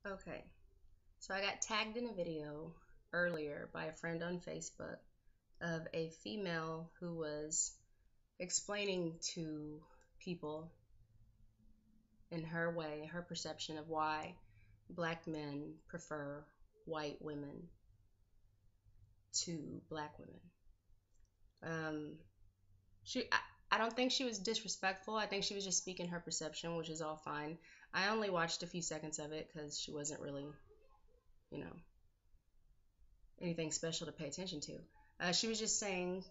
Okay, so I got tagged in a video earlier by a friend on Facebook of a female who was explaining to people in her way, her perception of why black men prefer white women to black women. Um, I don't think she was disrespectful. I think she was just speaking her perception, which is all fine. I only watched a few seconds of it because she wasn't really, you know, anything special to pay attention to. She was just saying,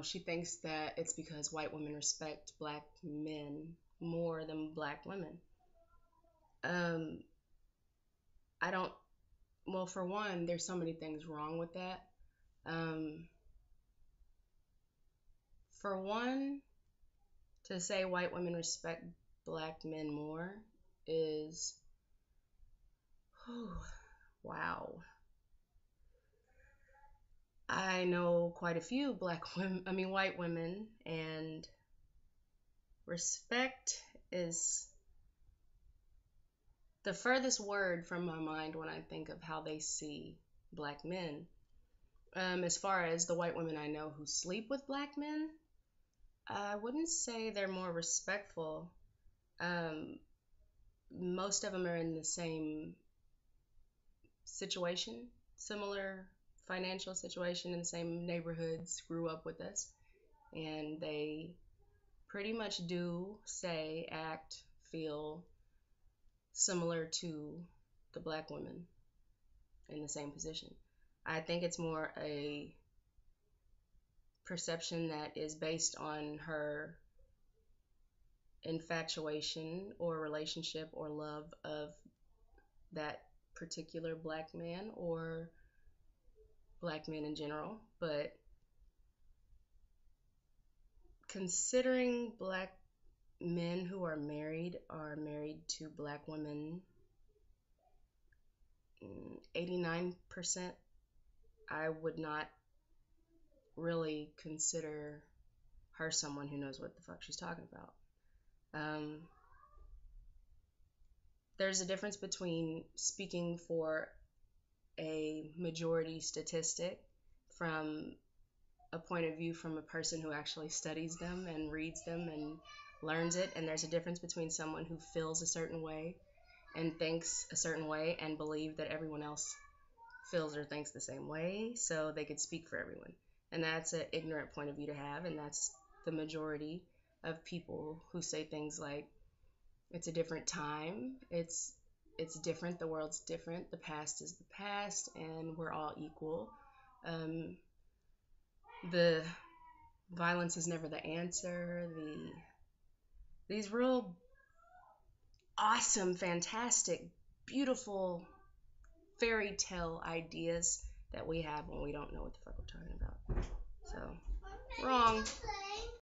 she thinks that it's because white women respect black men more than black women. Um, I don't, well, for one, there's so many things wrong with that. Um, for one, to say white women respect black men more is, whew, wow. I know quite a few white women, and respect is the furthest word from my mind when I think of how they see black men. As far as the white women I know who sleep with black men, I wouldn't say they're more respectful. Um, Most of them are in the same situation, similar financial situation in the same neighborhoods, grew up with us, and they pretty much do, say, act, feel similar to the black women in the same position. I think it's more a perception that is based on her infatuation or relationship or love of that particular black man or black men in general. But considering black men who are married to black women, 89%, I would not really consider her someone who knows what the fuck she's talking about. Um, there's a difference between speaking for a majority statistic from a point of view from a person who actually studies them and reads them and learns it, and there's a difference between someone who feels a certain way and thinks a certain way and believe that everyone else feels or thinks the same way so they could speak for everyone. And that's an ignorant point of view to have, and that's the majority of people who say things like it's a different time, it's different, the world's different, the past is the past, and we're all equal. um, the violence is never the answer. These real awesome, fantastic, beautiful fairy tale ideas that we have when we don't know what the fuck we're talking about. So, wrong.